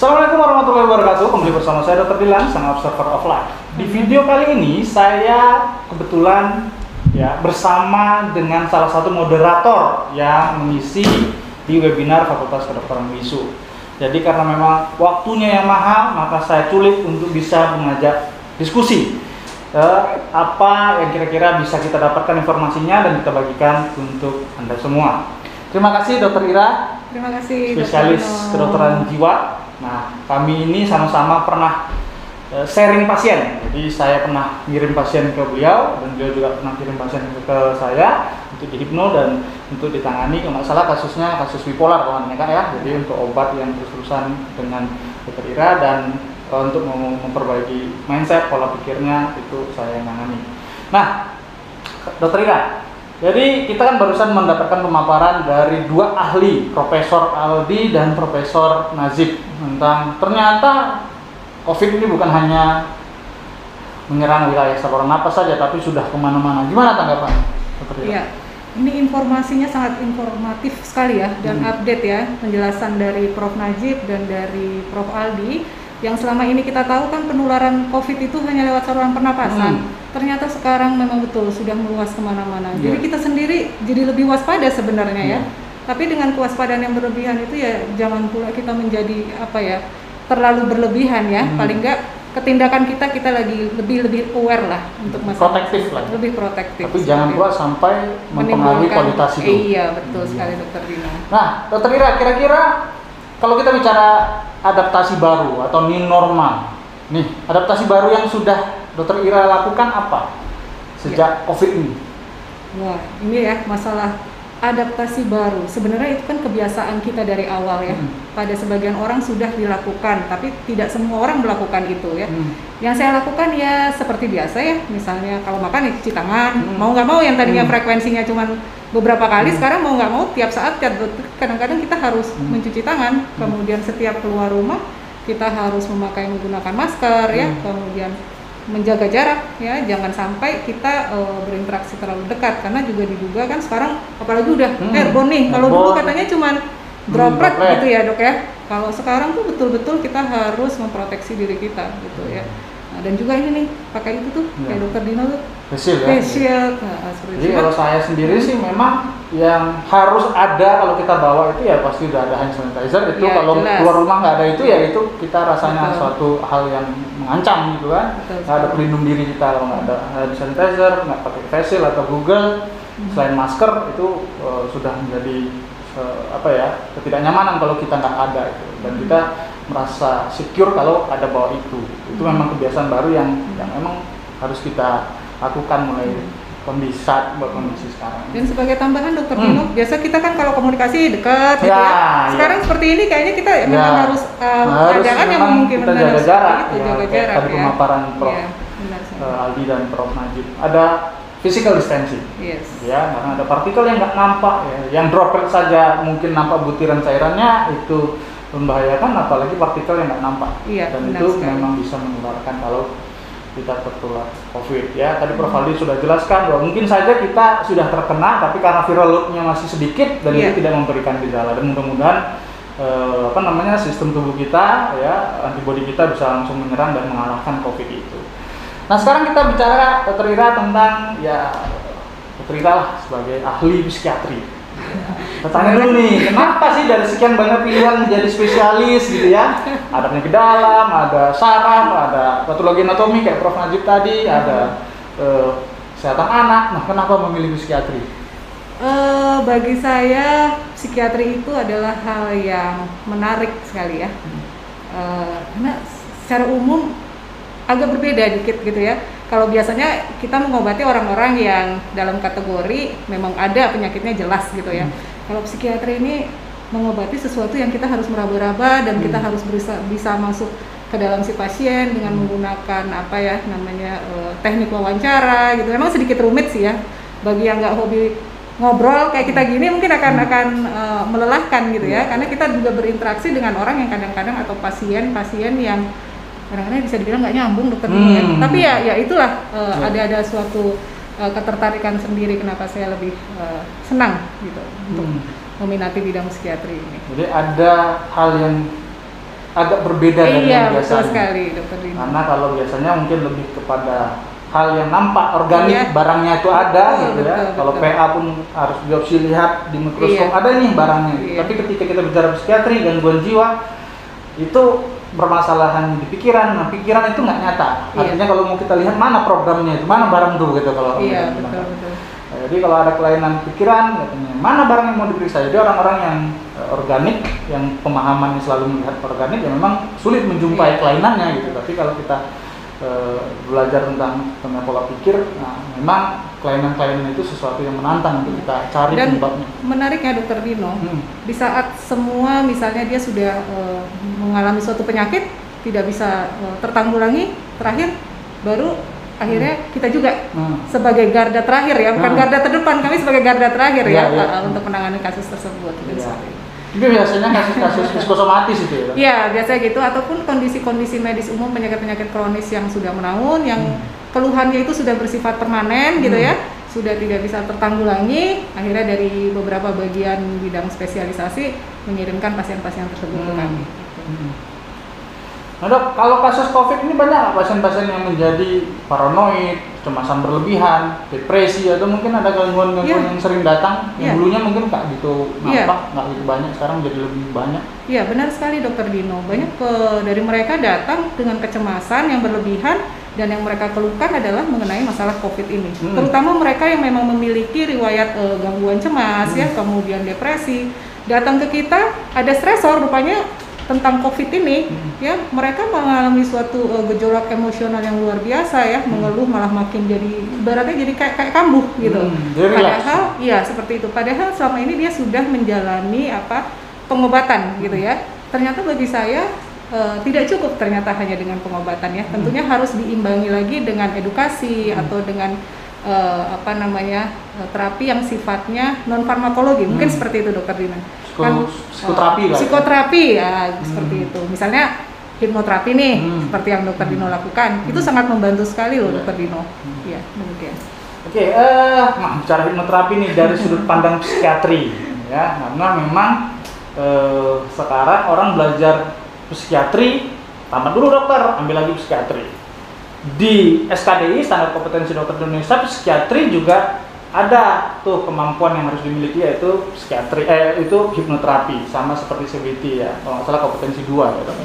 Assalamualaikum warahmatullahi wabarakatuh. Kembali bersama saya Dr. Dilan, sang observer of life. Di video kali ini saya kebetulan bersama dengan salah satu moderator yang mengisi di webinar Fakultas Kedokteran WISU. Jadi karena memang waktunya yang mahal, maka saya culik untuk bisa mengajak diskusi apa yang kira-kira bisa kita dapatkan informasinya dan kita bagikan untuk Anda semua. Terima kasih Dr. Ira. Terima kasih spesialis kedokteran jiwa. Nah, kami ini sama-sama pernah sharing pasien. Jadi saya pernah ngirim pasien ke beliau dan beliau juga pernah kirim pasien ke saya untuk dihipno dan untuk ditangani. Kalau nggak salah kasusnya kasus bipolar kawan Kak ya. Jadi untuk obat yang terus-terusan dengan Dr. Ira dan untuk memperbaiki mindset, pola pikirnya itu saya yang nangani. Nah, Dr. Ira, jadi kita kan barusan mendapatkan pemaparan dari dua ahli, Profesor Aldi dan Profesor Nazib, tentang ternyata COVID ini bukan hanya menyerang wilayah saluran napas saja, tapi sudah kemana-mana. Gimana tanggapan, Dr. Ira? Iya, ini informasinya sangat informatif sekali ya, dan update ya, penjelasan dari Prof. Najib dan dari Prof. Aldi. Yang selama ini kita tahu kan penularan COVID itu hanya lewat saluran pernapasan. Ternyata sekarang memang betul sudah meluas kemana-mana. Jadi kita sendiri jadi lebih waspada sebenarnya ya. Tapi dengan kewaspadaan yang berlebihan itu ya jangan pula kita menjadi terlalu berlebihan ya. Paling enggak ketindakan kita lagi lebih aware lah untuk masalah protektif lah. Lebih protektif. Tapi jangan pula sampai mempengaruhi kualitas hidup. Iya betul sekali Dr. Dina. Nah, Dr. Ira, kira-kira kalau kita bicara adaptasi baru atau new normal, nih adaptasi baru yang sudah Dr. Ira lakukan apa sejak COVID ini? Wah, ini ya masalah adaptasi baru. Sebenarnya itu kan kebiasaan kita dari awal ya. Pada sebagian orang sudah dilakukan, tapi tidak semua orang melakukan itu ya. Yang saya lakukan ya seperti biasa ya. Misalnya kalau makan ya cuci tangan. Mau nggak mau yang tadinya frekuensinya cuma beberapa kali, sekarang mau nggak mau tiap saat kadang-kadang kita harus mencuci tangan. Kemudian setiap keluar rumah kita harus menggunakan masker ya. Kemudian menjaga jarak ya, jangan sampai kita berinteraksi terlalu dekat karena juga diduga kan sekarang apalagi udah airborne nih. Kalau dulu katanya cuma droplet gitu ya dok ya. Kalau sekarang tuh betul-betul kita harus memproteksi diri kita gitu ya. Nah, dan juga ini nih pakai itu tuh kayak Dokter Dino tuh face shield. Jadi kalau saya sendiri sih memang yang harus ada kalau kita bawa itu ya pasti udah ada hand sanitizer itu ya, kalau jelas. Keluar rumah nggak ada itu ya itu kita rasanya suatu hal yang mengancam gitu kan. Nggak ada pelindung diri kita kalau nggak ada hand sanitizer, nggak pakai face shield atau Google, selain masker itu sudah menjadi ketidaknyamanan kalau kita nggak ada itu. Dan kita merasa secure kalau ada bawa itu memang kebiasaan baru yang memang harus kita lakukan mulai kondisi sekarang. Dan sebagai tambahan Dokter Dino, biasa kita kan kalau komunikasi dekat gitu ya. Sekarang seperti ini kayaknya kita memang harus keadaan yang memungkinkan jaga jarak. Jaga jarak tadi pemaparan Prof. Aldi dan Prof. Najib. Ada physical distancing. Ya, karena ada partikel yang nggak nampak ya. Yang droplet saja mungkin nampak butiran cairannya itu membahayakan, apalagi partikel yang nggak nampak. Dan itu memang bisa menularkan kalau kita tertular COVID ya. Tadi Prof. Aldi sudah jelaskan bahwa mungkin saja kita sudah terkena, tapi karena viral load-nya masih sedikit dan itu tidak memberikan gejala. Dan mudah-mudahan sistem tubuh kita ya, antibodi kita bisa langsung menyerang dan mengalahkan COVID itu. Nah sekarang kita bicara Dr. Ira tentang Dr. Ira lah sebagai ahli psikiatri. Tanya dulu nih, kenapa sih dari sekian banyak pilihan menjadi spesialis gitu ya? Ada penyakit dalam, ada saraf, ada patologi anatomi kayak Prof. Najib tadi, ada kesehatan anak. Nah, kenapa memilih psikiatri? Bagi saya psikiatri itu adalah hal yang menarik sekali ya. Karena secara umum agak berbeda dikit gitu ya. Kalau biasanya kita mengobati orang-orang yang dalam kategori memang ada penyakitnya jelas gitu ya. Kalau psikiatri ini mengobati sesuatu yang kita harus meraba-raba dan kita harus bisa masuk ke dalam si pasien dengan menggunakan teknik wawancara gitu. Memang sedikit rumit sih ya. Bagi yang nggak hobi ngobrol kayak kita gini mungkin akan melelahkan gitu ya. Karena kita juga berinteraksi dengan orang yang kadang-kadang atau pasien yang kadang-kadang bisa dibilang nggak nyambung Dokter Dino. Tapi ya itulah ada suatu ketertarikan sendiri kenapa saya lebih senang gitu untuk meminati bidang psikiatri ini. Jadi ada hal yang agak berbeda dari yang biasanya. Betul sekali, Dokter Dino. Karena kalau biasanya mungkin lebih kepada hal yang nampak organik, barangnya itu ada gitu ya. Kalau PA pun harus biopsi lihat di mikroskop, ada nih barangnya. Tapi ketika kita bicara psikiatri, gangguan jiwa, itu permasalahan di pikiran. Nah, pikiran itu nggak nyata. Artinya kalau mau kita lihat mana programnya itu, mana barang tuh gitu kalau betul. Nah, jadi kalau ada kelainan pikiran, katanya mana barang yang mau diperiksa. Jadi orang-orang yang organik, yang pemahamannya selalu melihat organik, ya memang sulit menjumpai kelainannya gitu. Tapi kalau kita belajar tentang pola pikir, nah, memang kelainan-kelainan itu sesuatu yang menantang untuk kita cari penyebabnya. Dan menariknya Dokter Dino, di saat semua misalnya dia sudah mengalami suatu penyakit tidak bisa tertanggulangi, terakhir baru akhirnya kita juga sebagai garda terakhir ya, bukan garda terdepan, kami sebagai garda terakhir untuk menangani kasus tersebut. Itu biasanya kasus-kasus psikosomatis itu ya? Iya, biasanya gitu, ataupun kondisi-kondisi medis umum, penyakit-penyakit kronis yang sudah menahun, yang keluhannya itu sudah bersifat permanen gitu ya, sudah tidak bisa tertanggulangi, akhirnya dari beberapa bagian bidang spesialisasi mengirimkan pasien-pasien tersebut ke kami. Nah Dok, kalau kasus COVID ini banyak pasien-pasien yang menjadi paranoid, kecemasan berlebihan, depresi, atau mungkin ada gangguan-gangguan yang sering datang, yang dulunya mungkin nggak gitu nampak, nggak gitu banyak, sekarang jadi lebih banyak. Iya, benar sekali Dokter Dino. Banyak dari mereka datang dengan kecemasan yang berlebihan, dan yang mereka keluhkan adalah mengenai masalah COVID ini. Terutama mereka yang memang memiliki riwayat gangguan cemas, kemudian depresi, datang ke kita ada stresor rupanya tentang COVID ini, ya mereka mengalami suatu gejolak emosional yang luar biasa ya, mengeluh malah makin jadi ibaratnya jadi kayak kambuh gitu. Padahal seperti itu. Padahal selama ini dia sudah menjalani pengobatan gitu ya. Ternyata bagi saya tidak cukup ternyata hanya dengan pengobatan ya. Tentunya harus diimbangi lagi dengan edukasi atau dengan terapi yang sifatnya non farmakologi. Mungkin seperti itu Dokter Dina. Psikoterapi ya seperti itu. Misalnya hipnoterapi nih, seperti yang Dokter Dino lakukan, itu sangat membantu sekali loh Dokter Dino. Iya, demikian. Oke, bicara hipnoterapi nih dari sudut pandang psikiatri ya, karena memang sekarang orang belajar psikiatri, tamat dulu dokter, ambil lagi psikiatri. Di SKDI, Standar Kompetensi Dokter Indonesia, psikiatri juga ada tuh kemampuan yang harus dimiliki, yaitu psikiatri, itu hipnoterapi, sama seperti CBT ya, kalau nggak salah kompetensi 2 ya.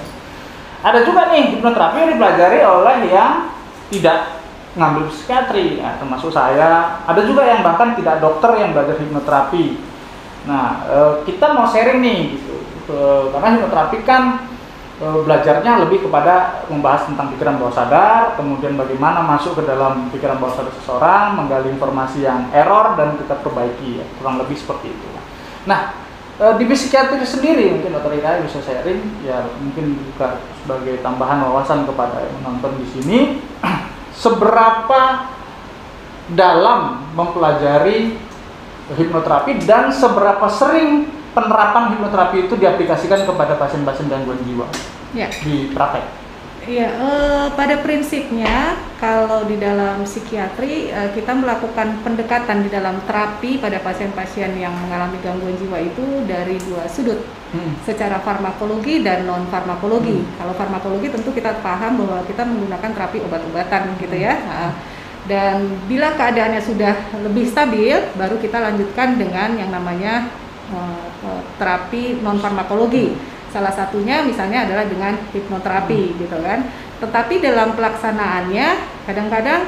Ada juga nih hipnoterapi yang dipelajari oleh yang tidak ngambil psikiatri, ya, termasuk saya. Ada juga yang bahkan tidak dokter yang belajar hipnoterapi. Nah, kita mau sharing nih gitu, karena hipnoterapi kan belajarnya lebih kepada membahas tentang pikiran bawah sadar, kemudian bagaimana masuk ke dalam pikiran bawah sadar seseorang, menggali informasi yang error dan kita perbaiki, ya, kurang lebih seperti itu. Nah, di psikiatri sendiri mungkin Dr. Ira bisa sharing, ya mungkin juga sebagai tambahan wawasan kepada yang menonton di sini, seberapa dalam mempelajari hipnoterapi dan seberapa sering penerapan hipnoterapi itu diaplikasikan kepada pasien-pasien gangguan jiwa di praktek? Iya, pada prinsipnya kalau di dalam psikiatri kita melakukan pendekatan di dalam terapi pada pasien-pasien yang mengalami gangguan jiwa itu dari dua sudut, secara farmakologi dan non farmakologi. Kalau farmakologi tentu kita paham bahwa kita menggunakan terapi obat-obatan gitu ya. Dan bila keadaannya sudah lebih stabil, baru kita lanjutkan dengan yang namanya terapi non farmakologi. Salah satunya misalnya adalah dengan hipnoterapi gitu kan. Tetapi dalam pelaksanaannya kadang-kadang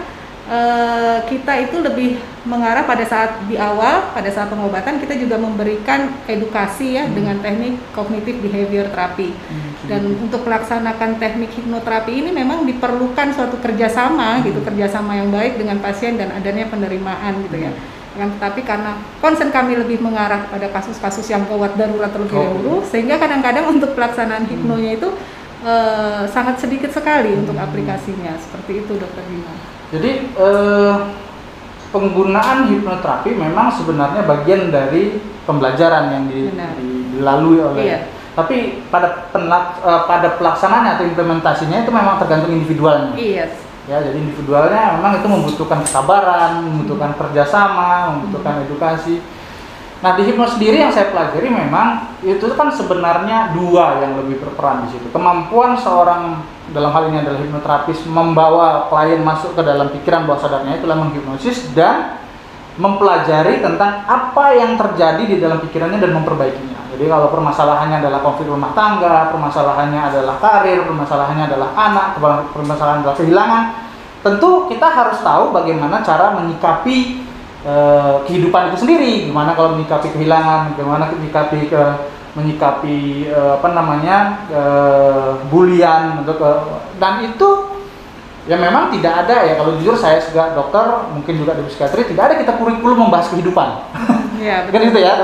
kita itu lebih mengarah pada saat di awal, pada saat pengobatan kita juga memberikan edukasi ya dengan teknik cognitive behavior therapy. Dan untuk melaksanakan teknik hipnoterapi ini memang diperlukan suatu kerjasama gitu, kerjasama yang baik dengan pasien dan adanya penerimaan gitu ya. Tetapi karena konsen kami lebih mengarah pada kasus-kasus yang gawat darurat terlebih dahulu, sehingga kadang-kadang untuk pelaksanaan hipnonya itu sangat sedikit sekali untuk aplikasinya. Seperti itu Dokter Dino. Jadi penggunaan hipnoterapi memang sebenarnya bagian dari pembelajaran yang dilalui oleh, tapi pada pelaksanaannya atau implementasinya itu memang tergantung individualnya. Ya, jadi individualnya memang itu membutuhkan kesabaran, membutuhkan kerjasama, membutuhkan edukasi. Nah, di hipnosis sendiri yang saya pelajari memang itu kan sebenarnya dua yang lebih berperan di situ. Kemampuan seorang, dalam hal ini adalah hipnoterapis, membawa klien masuk ke dalam pikiran bawah sadarnya, itulah menghipnosis, dan mempelajari tentang apa yang terjadi di dalam pikirannya dan memperbaikinya. Jadi kalau permasalahannya adalah konflik rumah tangga, permasalahannya adalah karir, permasalahannya adalah anak, permasalahan adalah kehilangan, tentu kita harus tahu bagaimana cara menyikapi kehidupan itu sendiri, gimana kalau menyikapi kehilangan, gimana menyikapi bulian, dan itu ya memang tidak ada ya, kalau jujur saya sebagai dokter, mungkin juga di psikiatri tidak ada kita kurikulum membahas kehidupan. Ya, kan itu ya,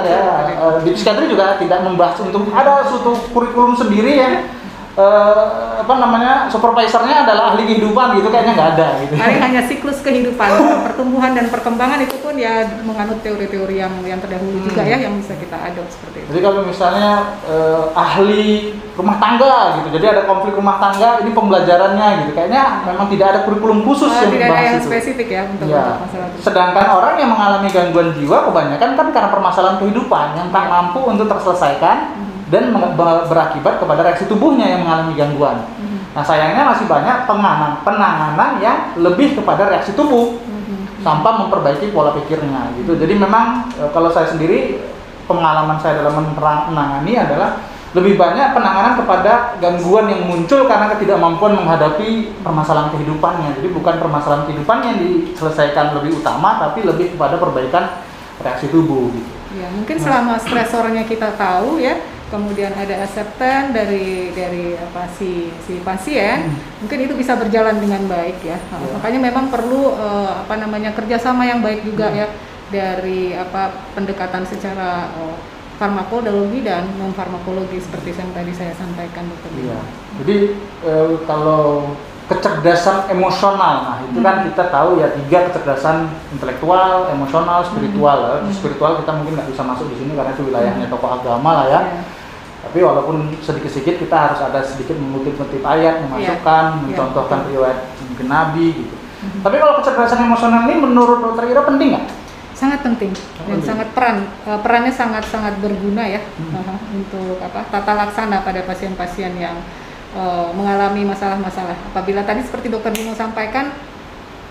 di psikiatri juga tidak membahas untuk ada suatu kurikulum sendiri yang supervisornya adalah ahli kehidupan gitu, kayaknya nggak ada gitu. Paling hanya siklus kehidupan, pertumbuhan dan perkembangan itu pun ya menganut teori-teori yang terdahulu juga ya, yang bisa kita adopt seperti itu. Jadi kalau misalnya ahli rumah tangga gitu, jadi ada konflik rumah tangga, ini pembelajarannya gitu, kayaknya memang tidak ada kurikulum khusus yang tidak ada yang itu. Spesifik ya untuk masalah itu. Sedangkan orang yang mengalami gangguan jiwa kebanyakan kan karena permasalahan kehidupan yang tak mampu untuk terselesaikan dan berakibat kepada reaksi tubuhnya yang mengalami gangguan. Nah, sayangnya masih banyak penanganan yang lebih kepada reaksi tubuh tanpa memperbaiki pola pikirnya gitu. Jadi memang kalau saya sendiri, pengalaman saya dalam menangani adalah lebih banyak penanganan kepada gangguan yang muncul karena ketidakmampuan menghadapi permasalahan kehidupannya. Jadi bukan permasalahan kehidupan yang diselesaikan lebih utama, tapi lebih kepada perbaikan reaksi tubuh gitu. Ya, mungkin selama stresornya kita tahu ya, kemudian ada acceptance dari si pasien, mungkin itu bisa berjalan dengan baik ya. Makanya memang perlu kerjasama yang baik juga ya, dari pendekatan secara farmakologi dan non farmakologi seperti yang tadi saya sampaikan, Dokter. Iya. Jadi kalau kecerdasan emosional, nah itu kan kita tahu ya 3 kecerdasan: intelektual, emosional, spiritual. Spiritual kita mungkin nggak bisa masuk di sini karena itu wilayahnya tokoh agama lah ya. Tapi walaupun sedikit-sedikit kita harus ada sedikit mengutip-ngutip ayat, memasukkan, mencontohkan riwayat mungkin Nabi gitu. Tapi kalau kecerdasan emosional ini menurut Dokter Ira penting nggak? Sangat penting dan sangat perannya sangat berguna ya untuk tata laksana pada pasien-pasien yang mengalami masalah-masalah. Apabila tadi seperti Dokter Bimo sampaikan,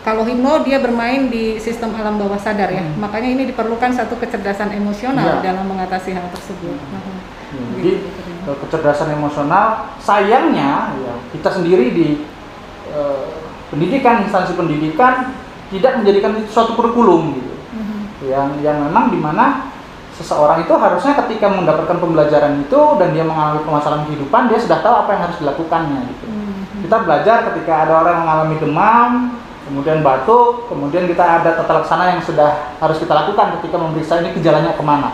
kalau hipno dia bermain di sistem alam bawah sadar ya, makanya ini diperlukan satu kecerdasan emosional dalam mengatasi hal tersebut. Jadi kecerdasan emosional, sayangnya ya, kita sendiri di pendidikan, instansi pendidikan tidak menjadikan itu suatu kurikulum gitu, yang memang dimana seseorang itu harusnya ketika mendapatkan pembelajaran itu dan dia mengalami permasalahan kehidupan, dia sudah tahu apa yang harus dilakukannya gitu. Kita belajar ketika ada orang mengalami demam, kemudian batuk, kemudian kita ada tata laksana yang sudah harus kita lakukan ketika memeriksa ini gejalanya kemana.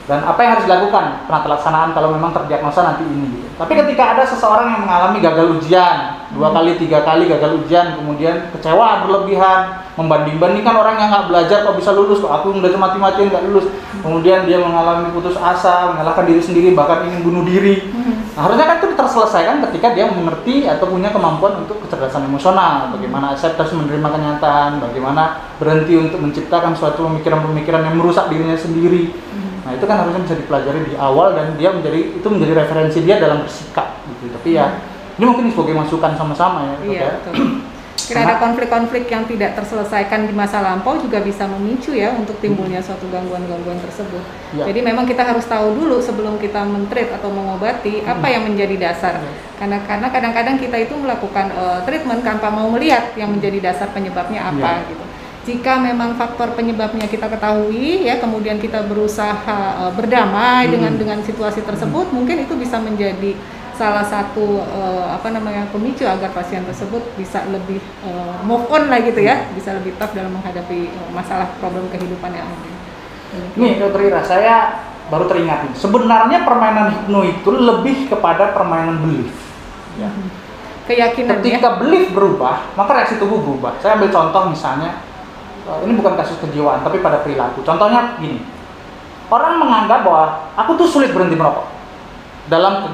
Dan apa yang harus dilakukan, penata laksanaan kalau memang terdiagnosa nanti ini gitu. Tapi ketika ada seseorang yang mengalami gagal ujian 2 kali 3 kali gagal ujian, kemudian kecewa berlebihan, membanding-bandingkan orang yang nggak belajar kok bisa lulus, kok aku belajar mati-matian nggak lulus, kemudian dia mengalami putus asa, menyalahkan diri sendiri, bahkan ingin bunuh diri. Nah, harusnya kan itu terselesaikan ketika dia mengerti atau punya kemampuan untuk kecerdasan emosional, bagaimana acceptance, menerima kenyataan, bagaimana berhenti untuk menciptakan suatu pemikiran-pemikiran yang merusak dirinya sendiri. Nah, itu kan harusnya bisa dipelajari di awal dan dia menjadi referensi dia dalam bersikap gitu. Tapi ya ini mungkin sebagai masukan sama-sama ya. Iya, betul. Kira ada konflik-konflik yang tidak terselesaikan di masa lampau juga bisa memicu ya untuk timbulnya suatu gangguan-gangguan tersebut. Jadi memang kita harus tahu dulu sebelum kita men-treat atau mengobati apa yang menjadi dasar. Karena kadang-kadang kita itu melakukan treatment tanpa mau melihat yang menjadi dasar penyebabnya apa gitu. Jika memang faktor penyebabnya kita ketahui ya, kemudian kita berusaha berdamai dengan situasi tersebut, mungkin itu bisa menjadi salah satu pemicu agar pasien tersebut bisa lebih move on lah gitu ya, bisa lebih tough dalam menghadapi masalah problem kehidupan yang ada. Nih Dokter Ira, saya baru teringat ini. Sebenarnya permainan hipno itu lebih kepada permainan belief. Ya. Keyakinan. Ketika belief berubah, maka reaksi tubuh berubah. Saya ambil contoh misalnya, ini bukan kasus kejiwaan, tapi pada perilaku. Contohnya gini, orang menganggap bahwa aku tuh sulit berhenti merokok dalam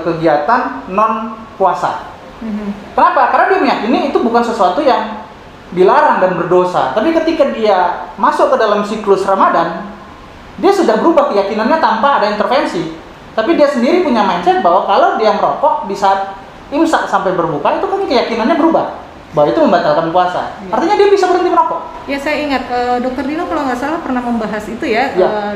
kegiatan non puasa. Kenapa? Karena dia meyakini itu bukan sesuatu yang dilarang dan berdosa. Tapi ketika dia masuk ke dalam siklus Ramadan, dia sudah berubah keyakinannya tanpa ada intervensi. Tapi dia sendiri punya mindset bahwa kalau dia merokok di saat imsak sampai berbuka, itu kan keyakinannya berubah bahwa itu membatalkan puasa. Artinya dia bisa berhenti merokok. Ya, saya ingat Dokter Dino kalau nggak salah pernah membahas itu ya,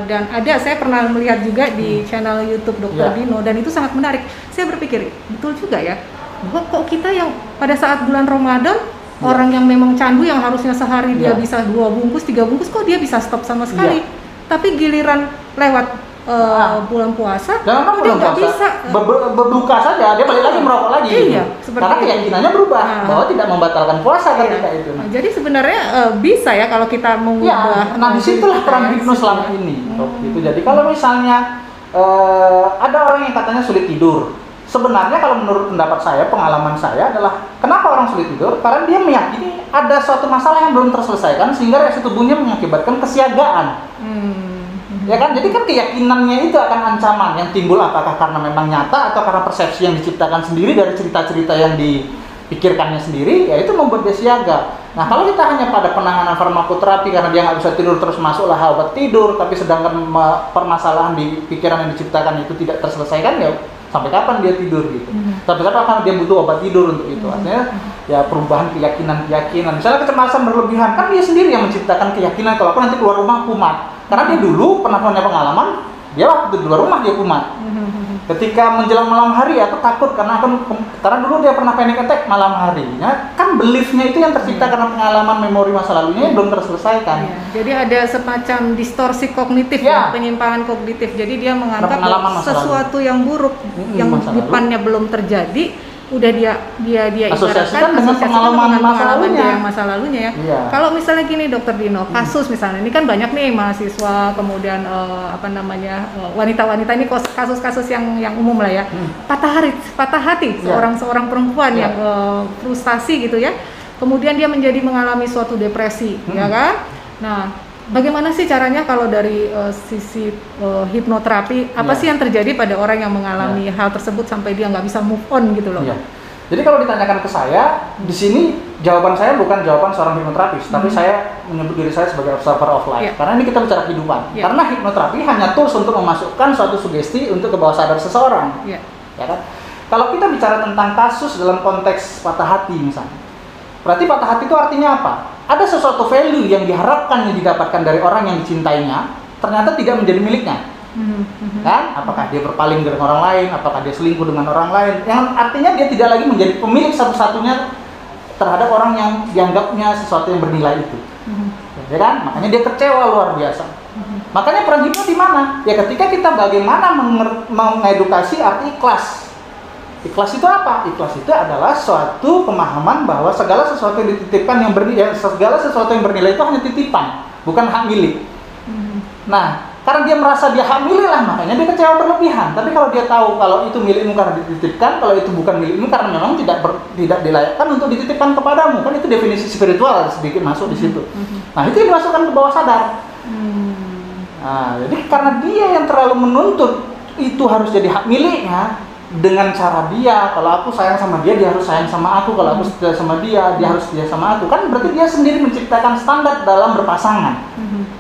dan saya pernah melihat juga di channel YouTube Dokter Dino, dan itu sangat menarik. Saya berpikir betul juga ya, bahwa kok kita yang pada saat bulan Ramadan orang yang memang candu yang harusnya sehari dia bisa 2 bungkus, 3 bungkus, kok dia bisa stop sama sekali. Tapi giliran lewat bulan puasa, dia nggak bisa berbuka saja, dia balik lagi merokok lagi. Iya, karena keyakinannya berubah bahwa tidak membatalkan puasa ketika itu. Nah, jadi sebenarnya bisa ya kalau kita mengubah. Nah, disitulah peran hipno selama ini. Gitu. Jadi kalau misalnya ada orang yang katanya sulit tidur, sebenarnya kalau menurut pendapat saya, pengalaman saya adalah kenapa orang sulit tidur? Karena dia meyakini ada suatu masalah yang belum terselesaikan sehingga reaksi tubuhnya mengakibatkan kesiagaan. Ya kan, jadi kan keyakinannya itu akan ancaman yang timbul apakah karena memang nyata atau karena persepsi yang diciptakan sendiri dari cerita-cerita yang dipikirkannya sendiri, ya itu membuat dia siaga. Nah, kalau kita hanya pada penanganan farmakoterapi karena dia nggak bisa tidur terus masuklah obat tidur, tapi sedangkan permasalahan di pikiran yang diciptakan itu tidak terselesaikan, ya sampai kapan dia tidur gitu. Sampai kapan dia butuh obat tidur untuk itu. Artinya ya perubahan keyakinan. Misalnya kecemasan berlebihan, kan dia sendiri yang menciptakan keyakinan kalau aku nanti keluar rumah kumat. Karena dia dulu pernah punya pengalaman, dia waktu di luar rumah dia kumat. Ketika menjelang malam hari aku takut karena dulu dia pernah panic attack malam harinya. Kan beliefnya itu yang tercipta karena pengalaman memori masa lalunya yang belum terselesaikan. Jadi ada semacam distorsi kognitif, penyimpangan kognitif. Jadi dia menganggap sesuatu yang buruk yang depannya belum terjadi, udah dia asosiasikan dengan pengalaman masa lalunya ya. Kalau misalnya gini Dokter Dino, kasus misalnya ini kan banyak nih mahasiswa, kemudian wanita-wanita ini kasus-kasus yang umum lah ya. Patah hati seorang perempuan yang frustasi gitu ya. Kemudian dia mengalami suatu depresi, ya kan? Nah, bagaimana sih caranya kalau dari sisi hipnoterapi, apa sih yang terjadi pada orang yang mengalami hal tersebut sampai dia nggak bisa move on gitu loh? Jadi kalau ditanyakan ke saya, di sini jawaban saya bukan jawaban seorang hipnoterapis, tapi saya menyebut diri saya sebagai observer of life. Karena ini kita bicara kehidupan. Karena hipnoterapi hanya tools untuk memasukkan suatu sugesti untuk ke bawah sadar seseorang. Ya kan? Kalau kita bicara tentang kasus dalam konteks patah hati misalnya, berarti patah hati itu artinya apa? Ada sesuatu value yang diharapkan yang didapatkan dari orang yang dicintainya, ternyata tidak menjadi miliknya. Kan? Apakah dia berpaling dengan orang lain, apakah dia selingkuh dengan orang lain, yang artinya dia tidak lagi menjadi pemilik satu-satunya terhadap orang yang dianggapnya sesuatu yang bernilai itu. Ya kan? Makanya dia kecewa luar biasa. Makanya peran hipno di mana? Ya ketika kita bagaimana mengedukasi arti ikhlas. Ikhlas itu apa? Ikhlas itu adalah suatu pemahaman bahwa segala sesuatu yang dititipkan segala sesuatu yang bernilai itu hanya titipan, bukan hak milik. Nah, karena dia merasa dia hak milik lah, makanya dia kecewa berlebihan. Tapi kalau dia tahu kalau itu milikmu karena dititipkan, kalau itu bukan milikmu karena memang tidak dilayakkan untuk dititipkan kepadamu, kan itu definisi spiritual sedikit masuk di situ. Nah, itu yang dimasukkan ke bawah sadar. Nah, jadi karena dia yang terlalu menuntut itu harus jadi hak miliknya. Dengan cara dia, kalau aku sayang sama dia harus sayang sama aku, kalau aku setia sama dia harus setia sama aku. Kan berarti dia sendiri menciptakan standar dalam berpasangan.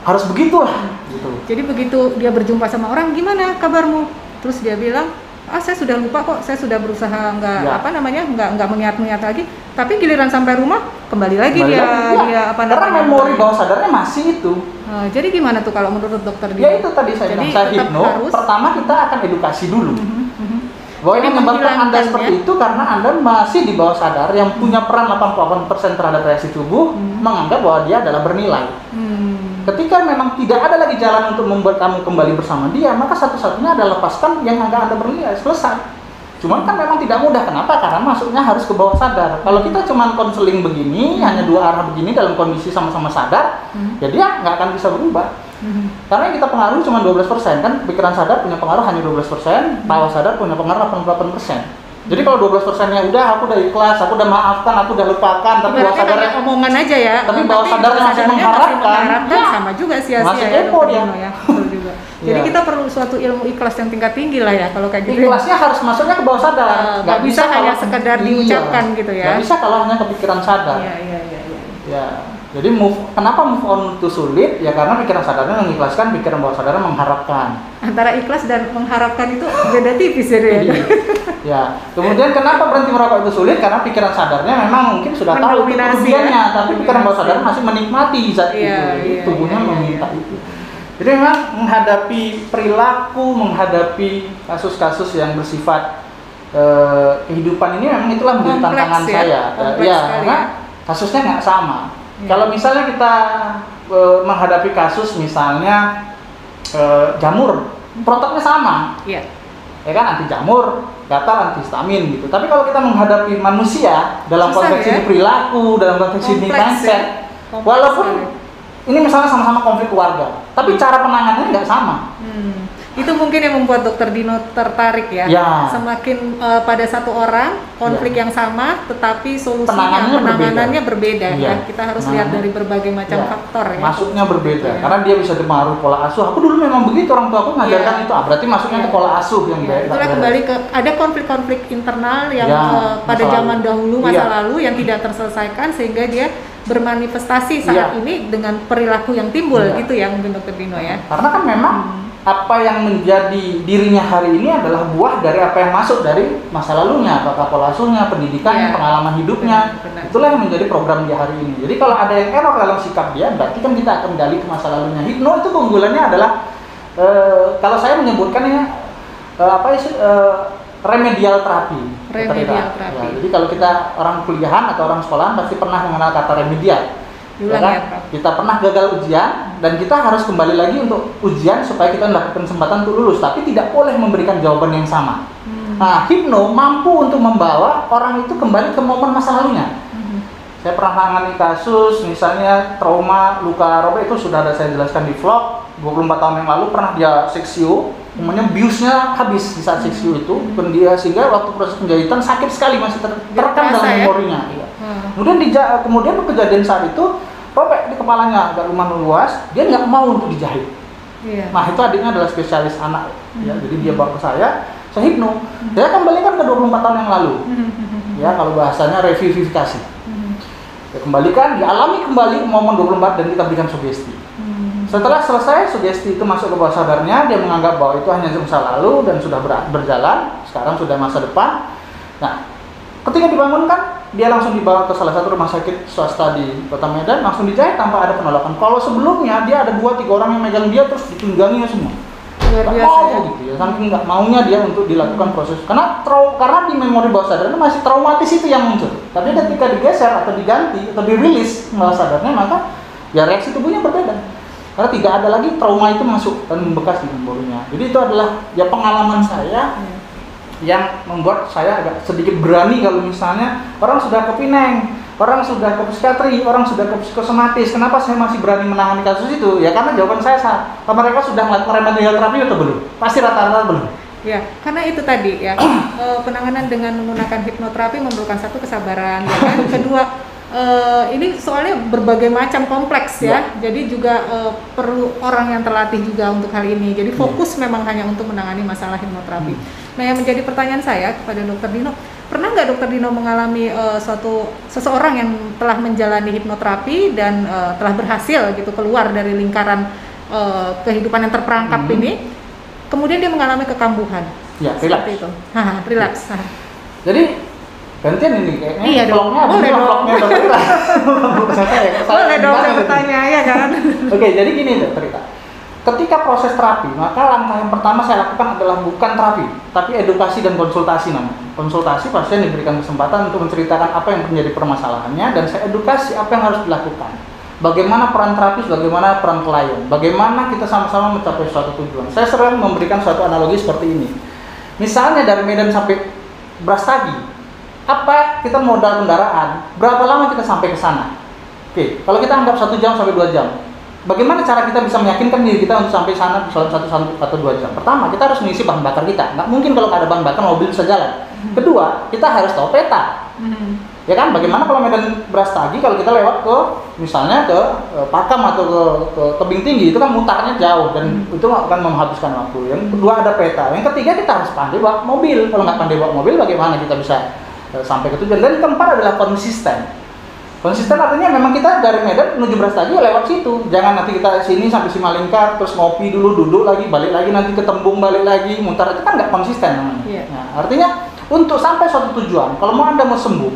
Harus begitulah. Gitu. Jadi begitu dia berjumpa sama orang, gimana kabarmu? Terus dia bilang, saya sudah lupa kok, saya sudah berusaha nggak mengingat lagi. Tapi giliran sampai rumah, kembali lagi dia karena memori bawah sadarnya masih itu. Jadi gimana tuh kalau menurut dokter dia? Ya itu tadi saya bilang, saya hipno, pertama kita akan edukasi dulu. Bahwa yang menyebabkan Anda seperti itu karena Anda masih di bawah sadar yang punya peran 88% terhadap reaksi tubuh menganggap bahwa dia adalah bernilai. Ketika memang tidak ada lagi jalan untuk membuat kamu kembali bersama dia, maka satu-satunya adalah lepaskan yang agak Anda bernilai, selesai. Cuman kan memang tidak mudah, kenapa? Karena masuknya harus ke bawah sadar. Kalau kita cuma konseling begini, hanya 2 arah begini dalam kondisi sama-sama sadar, ya dia nggak akan bisa berubah. Karena yang kita pengaruhi cuma 12%, kan pikiran sadar punya pengaruh hanya 12%, bawah sadar punya pengaruh 88%. Jadi kalau 12%-nya aku udah ikhlas, aku udah maafkan, aku udah lupakan, tapi bawah sadarnya omongan aja ya. Tapi bawah sadarnya masih mengharapkan, sama juga sia-sia masih ya, kepo dia. Ya. Betul juga. Jadi kita perlu suatu ilmu ikhlas yang tingkat tinggi lah ya kalau kayak gitu. Ikhlasnya harus masuknya ke bawah sadar. Nggak bisa hanya sekedar diucapkan gitu ya. Nggak bisa kalau hanya kepikiran sadar. Iya. Ya, jadi kenapa move on itu sulit? Ya karena pikiran sadarnya mengikhlaskan, pikiran bawah sadarnya mengharapkan. Antara ikhlas dan mengharapkan itu beda tipis ya. Ya, kemudian kenapa berhenti merokok itu sulit? Karena pikiran sadarnya memang mungkin sudah tahu kerugiannya, tapi pikiran bawah sadar masih menikmati zat itu. Jadi tubuhnya meminta itu. Jadi memang menghadapi perilaku, menghadapi kasus-kasus yang bersifat kehidupan ini memang itulah menjadi tantangan saya. Ya, karena kasusnya nggak sama. Kalau misalnya kita menghadapi kasus misalnya jamur, protoknya sama, ya kan, anti jamur, gatal, antihistamin gitu. Tapi kalau kita menghadapi manusia dalam konteks ini perilaku, dalam konteks ini mindset, walaupun ini misalnya sama-sama konflik keluarga, tapi cara penanganannya nggak sama. Itu mungkin yang membuat Dokter Dino tertarik ya. Semakin pada satu orang konflik yang sama, tetapi solusinya penanganannya berbeda. Ya. Kita harus lihat dari berbagai macam faktor ya. Masuknya berbeda, karena dia bisa dipengaruhi pola asuh. Aku dulu memang begitu, orang tua aku ngajarkan itu. Berarti masuknya ke pola asuh yang beda. Itulah kembali ke ada konflik-konflik internal yang pada zaman dahulu masa lalu yang tidak terselesaikan sehingga dia bermanifestasi saat ini dengan perilaku yang timbul gitu ya, mungkin Dokter Dino ya. Karena kan memang apa yang menjadi dirinya hari ini adalah buah dari apa yang masuk dari masa lalunya, apakah pola asuhnya, pendidikannya, pengalaman hidupnya. Itulah yang menjadi program dia hari ini. Jadi kalau ada yang error dalam sikap dia, berarti kan kita akan gali ke masa lalunya. Hipno itu keunggulannya adalah kalau saya menyebutkannya remedial terapi. Remedial terapi. Ya, jadi kalau kita orang kuliahan atau orang sekolahan pasti pernah mengenal kata remedial. Ya kan? Kita pernah gagal ujian dan kita harus kembali lagi untuk ujian supaya kita mendapatkan kesempatan untuk lulus, tapi tidak boleh memberikan jawaban yang sama. Nah, hipno mampu untuk membawa orang itu kembali ke momen masa lalunya. Saya pernah menangani kasus misalnya trauma luka robek, itu sudah ada saya jelaskan di vlog. 24 tahun yang lalu pernah dia seksio, kemudian biusnya habis di saat seksio itu, sehingga waktu proses penjahitan sakit sekali, masih terekam dalam memorinya. Kemudian kejadian saat itu robek di kepalanya, agak luas, dia nggak mau untuk dijahit. Nah itu adiknya adalah spesialis anak, ya, jadi dia bawa ke saya hipno, saya kembalikan ke 24 tahun yang lalu, ya kalau bahasanya revivifikasi. Ya, kembalikan, dialami kembali momen 24 dan kita berikan sugesti. Setelah selesai sugesti itu masuk ke bawah sadarnya, dia menganggap bahwa itu hanya masa lalu dan sudah berjalan, sekarang sudah masa depan. Nah, ketika dibangunkan, dia langsung dibawa ke salah satu rumah sakit swasta di Kota Medan, langsung dijahit tanpa ada penolakan. Kalau sebelumnya dia ada 2-3 orang yang megang dia terus ditungganginya semua. Nggak mau gitu ya, saking nggak maunya dia untuk dilakukan proses. Karena di memori bawah sadarnya masih traumatis itu yang muncul. Tapi ketika digeser atau diganti atau dirilis bawah sadarnya, maka ya reaksi tubuhnya berbeda. Karena tidak ada lagi trauma itu masuk dan membekas di memorinya. Jadi itu adalah ya pengalaman saya yang membuat saya agak sedikit berani kalau misalnya orang sudah ke Pineng, orang sudah ke psikiatri, orang sudah ke psikosomatis. Kenapa saya masih berani menangani kasus itu? Ya karena jawaban saya mereka sudah melakukan remedial terapi atau belum? Pasti rata-rata belum. Ya, karena itu tadi ya, penanganan dengan menggunakan hipnoterapi memerlukan satu kesabaran, ya kan? Kedua, ini soalnya berbagai macam kompleks ya, jadi juga perlu orang yang terlatih juga untuk hal ini. Jadi fokus memang hanya untuk menangani masalah hipnoterapi. Nah, yang menjadi pertanyaan saya kepada Dokter Dino, pernah nggak Dokter Dino mengalami seseorang yang telah menjalani hipnoterapi dan telah berhasil gitu keluar dari lingkaran kehidupan yang terperangkap ini, kemudian dia mengalami kekambuhan? Ya, relaks. Itu, relaks. Jadi gantian ini kayaknya. Iya dong. Boleh dong. Boleh dong saya bertanya ya kan. Oke, jadi gini Dokter Rita. Ketika proses terapi, maka langkah yang pertama saya lakukan adalah bukan terapi, tapi edukasi dan konsultasi namanya. Konsultasi pasien diberikan kesempatan untuk menceritakan apa yang menjadi permasalahannya dan saya edukasi apa yang harus dilakukan. Bagaimana peran terapis, bagaimana peran klien, bagaimana kita sama-sama mencapai suatu tujuan. Saya sering memberikan suatu analogi seperti ini. Misalnya dari Medan sampai Brastagi, apa kita modal kendaraan, berapa lama kita sampai ke sana? Oke, kalau kita anggap 1 jam sampai 2 jam, bagaimana cara kita bisa meyakinkan diri kita untuk sampai sana dalam 1 atau 2 jam? Pertama, kita harus mengisi bahan bakar kita. Nggak mungkin kalau nggak ada bahan bakar mobil bisa jalan. Kedua, kita harus tahu peta. Ya kan, bagaimana kalau Medan Brastagi kalau kita lewat ke misalnya ke Pakam atau ke tebing tinggi, itu kan mutarnya jauh dan itu akan menghabiskan waktu. Yang kedua ada peta. Yang ketiga kita harus pandai bawa mobil. Kalau nggak pandai bawa mobil, bagaimana kita bisa sampai ke tujuan? Dan keempat adalah konsisten. Konsisten artinya memang kita dari Medan menuju Brastagi lewat situ. Jangan nanti kita sini sampai Simalingkar, terus ngopi dulu, duduk lagi, balik lagi, nanti ke Tembung, balik lagi, mutar. Itu kan nggak konsisten namanya. Yeah. Nah, artinya untuk sampai suatu tujuan, kalau Anda mau sembuh,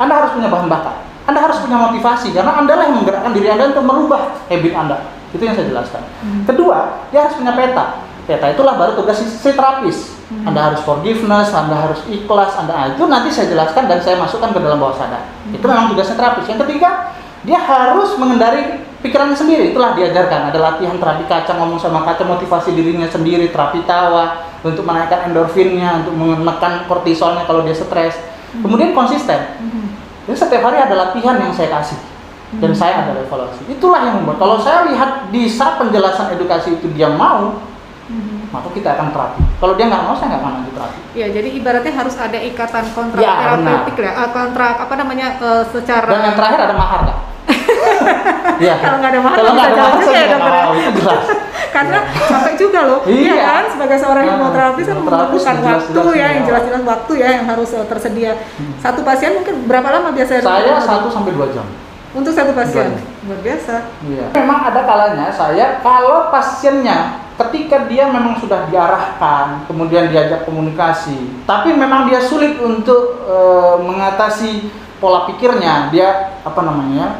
Anda harus punya bahan bakar. Anda harus punya motivasi, karena Anda lah yang menggerakkan diri Anda untuk merubah habit Anda. Itu yang saya jelaskan. Kedua, dia harus punya peta. Peta itulah baru tugas si terapis. Anda harus forgiveness, Anda harus ikhlas, itu nanti saya jelaskan dan saya masukkan ke dalam bawah sadar. Itu memang tugasnya terapis. Yang ketiga, dia harus mengendari pikirannya sendiri. Itulah diajarkan. Ada latihan terapi kaca, ngomong sama kaca, motivasi dirinya sendiri, terapi tawa, untuk menaikkan endorfinnya, untuk menekan kortisolnya kalau dia stres. Kemudian konsisten. Jadi setiap hari ada latihan yang saya kasih. Dan saya ada evaluasi. Itulah yang membuat, kalau saya lihat di saat penjelasan edukasi itu dia mau, maka kita akan terapi. Kalau dia nggak mau, saya nggak akan lanjut terapi. Ya, jadi ibaratnya harus ada ikatan kontrak terapeutik ya, kontrak secara. Dan yang terakhir ada mahar, Kak. Ya. Kalau nggak ada mahar, kalau nggak ada mahar, juga ya, dokter. Itu jelas. Karena capek juga loh, iya kan, sebagai seorang hipnoterapis kan memerlukan waktu ya, yang jelas-jelas waktu ya yang harus tersedia. Satu pasien mungkin berapa lama biasanya? Saya 1-2 jam. Untuk satu pasien, luar biasa. Iya. Memang ada kalanya saya kalau pasiennya ketika dia memang sudah diarahkan, kemudian diajak komunikasi, tapi memang dia sulit untuk mengatasi pola pikirnya, dia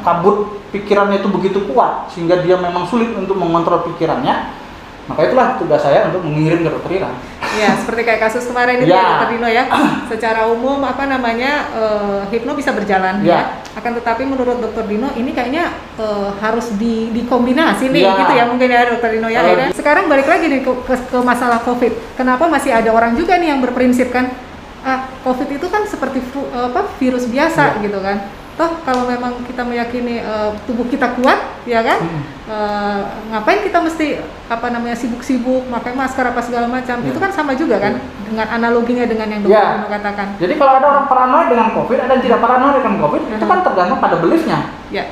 kabut pikirannya itu begitu kuat sehingga dia memang sulit untuk mengontrol pikirannya. Maka itulah tugas saya untuk mengirim ke dokter Ira. Ya, seperti kayak kasus kemarin itu ya, dokter Dino ya. Secara umum hipno bisa berjalan ya. Akan tetapi menurut dokter Dino ini kayaknya harus dikombinasi nih gitu ya mungkin ya dokter Dino ya. Sekarang balik lagi nih ke masalah COVID. Kenapa masih ada orang juga nih yang berprinsip kan COVID itu kan seperti virus biasa gitu kan. Toh kalau memang kita meyakini tubuh kita kuat ya kan, ngapain kita mesti sibuk-sibuk pakai masker apa segala macam. Itu kan sama juga kan dengan analoginya dengan yang dokter Dino katakan. Jadi kalau ada orang paranoid dengan COVID, ada yang tidak paranoid dengan COVID, itu kan tergantung pada beliefnya. Ya.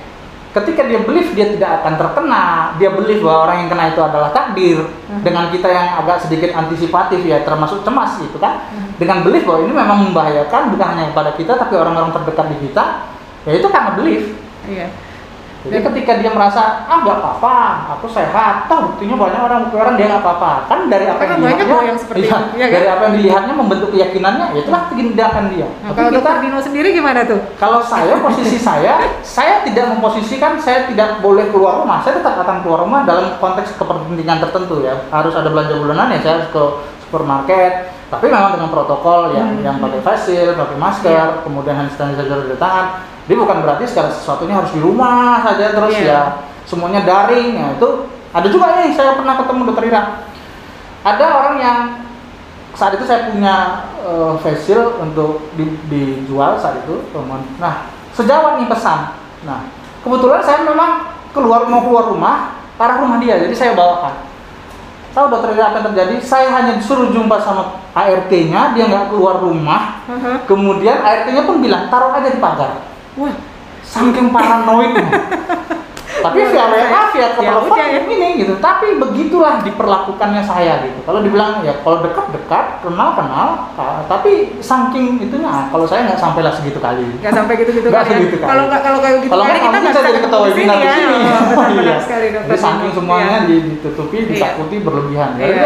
Ketika dia belief dia tidak akan terkena, dia belief bahwa orang yang kena itu adalah takdir. Dengan kita yang agak sedikit antisipatif ya, termasuk cemas gitu kan, dengan belief bahwa ini memang membahayakan bukan hanya pada kita tapi orang-orang terdekat di kita. Ya itu karena belief. Iya. Jadi ketika dia merasa nggak apa-apa, aku sehat, buktinya banyak orang dia nggak apa-apa. Kan dari apa yang dilihatnya, yang seperti itu, ya, dari apa yang dilihatnya membentuk keyakinannya, ya itulah tindakan dia. Nah, kalau dokter Dino sendiri gimana tuh? Kalau saya posisi saya tidak memposisikan saya tidak boleh keluar rumah. Saya tetap akan keluar rumah dalam konteks kepentingan tertentu ya. Harus ada belanja bulanan ya, saya harus ke supermarket. Tapi memang dengan protokol yang pakai face shield, pakai masker, kemudian hand sanitizer di tangan. Jadi bukan berarti segala sesuatunya harus di rumah saja terus ya semuanya daring ya. Itu ada juga nih, saya pernah ketemu dokter Ira. Ada orang yang saat itu saya punya face shield untuk dijual saat itu, teman. Nah, sejawat nih pesan. Nah, kebetulan saya memang mau keluar rumah, arah rumah dia, jadi saya bawakan. Tahu dokter Ira apa yang terjadi? Saya hanya disuruh jumpa sama ART-nya, dia nggak keluar rumah. Kemudian ART-nya pun bilang, taruh aja di pagar. Wah, saking paranoidnya. Tapi via WA, via telepon ini gitu. Tapi begitulah diperlakukannya saya gitu. Kalau dibilang ya kalau dekat, kenal. Tapi saking itunya, kalau saya nggak sampailah segitu kali. Nggak sampai gitu-gitu kali. Kalau kayak gitu kali kita nggak bisa jadi ketua webinar di sini. Benar sekali dokter. Jadi saking semuanya ditutupi, ditakuti berlebihan. Jadi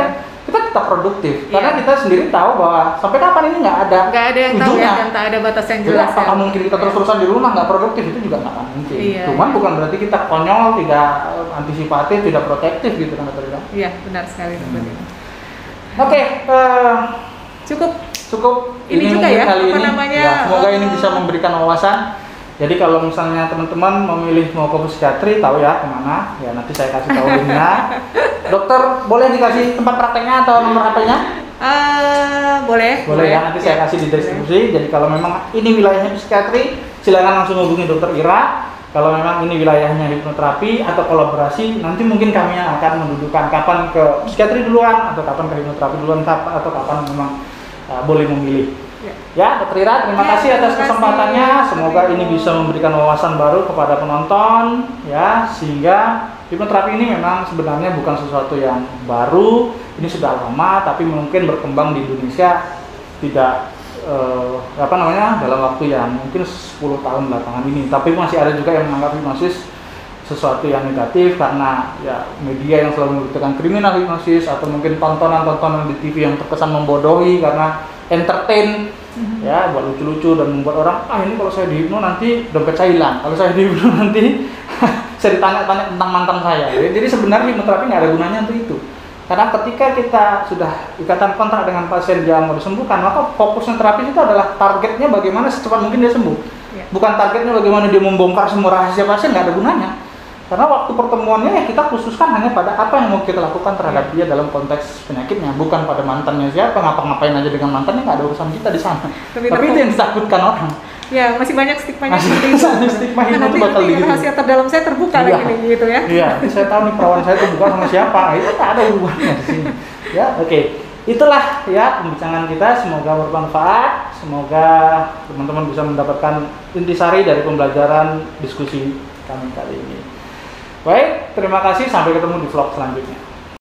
kita tetap produktif karena kita sendiri tahu bahwa sampai kapan ini nggak ada yang tahu ya, dan tak ada batas yang jelas. Jadi apakah mungkin kita terus-terusan di rumah nggak produktif, itu juga nggak mungkin. Cuman bukan berarti kita konyol, tidak antisipatif, tidak protektif gitu kan dokter. Iya, benar sekali dokter. Oke, cukup ini juga ya kali ini. Semoga ini bisa memberikan wawasan. Jadi kalau misalnya teman-teman memilih mau ke psikiatri, tahu ya kemana, ya nanti saya kasih tahu linknya. Dokter, boleh dikasih tempat prakteknya atau nomor HP-nya? Boleh ya, nanti saya kasih di deskripsi. Jadi kalau memang ini wilayahnya psikiatri, silakan langsung hubungi dokter Ira. Kalau memang ini wilayahnya hipnoterapi atau kolaborasi, nanti mungkin kami yang akan mendudukan kapan ke psikiatri duluan, atau kapan ke hipnoterapi duluan, atau kapan memang boleh memilih. Ya, dokter Ira, terima kasih atas kesempatannya. Semoga ini bisa memberikan wawasan baru kepada penonton, ya, sehingga hipnoterapi ini memang sebenarnya bukan sesuatu yang baru. Ini sudah lama, tapi mungkin berkembang di Indonesia tidak dalam waktu yang mungkin 10 tahun belakangan ini. Tapi masih ada juga yang menganggap hipnosis sesuatu yang negatif karena ya media yang selalu memberitakan kriminal hipnosis, atau mungkin tontonan-tontonan di TV yang terkesan membodohi karena entertain, ya, buat lucu-lucu dan membuat orang, ini kalau saya dihipno nanti dompet saya hilang, kalau saya dihipno nanti saya ditanya-tanya tentang mantan saya. Jadi sebenarnya hipnoterapi nggak ada gunanya untuk itu. Karena ketika kita sudah ikatan kontrak dengan pasien yang mau disembuhkan, maka fokusnya terapis itu adalah targetnya bagaimana secepat mungkin dia sembuh. Bukan targetnya bagaimana dia membongkar semua rahasia pasien, nggak ada gunanya. Karena waktu pertemuannya ya kita khususkan hanya pada apa yang mau kita lakukan terhadap dia dalam konteks penyakitnya, bukan pada mantannya siapa, ngapa-ngapain aja dengan mantannya, nggak ada urusan kita di sana. Tapi itu yang ditakutkan orang. Ya, masih banyak stigmanya seperti itu. Stigma itu bakal gitu. Rahasia terdalam saya terbuka lagi nih, gitu ya. Iya, saya tahu nih perawan saya terbuka sama siapa, itu tak ada hubungannya di sini. Ya, oke. Itulah ya pembicaraan kita, semoga bermanfaat, semoga teman-teman bisa mendapatkan intisari dari pembelajaran diskusi kami kali ini. Baik, terima kasih, sampai ketemu di vlog selanjutnya.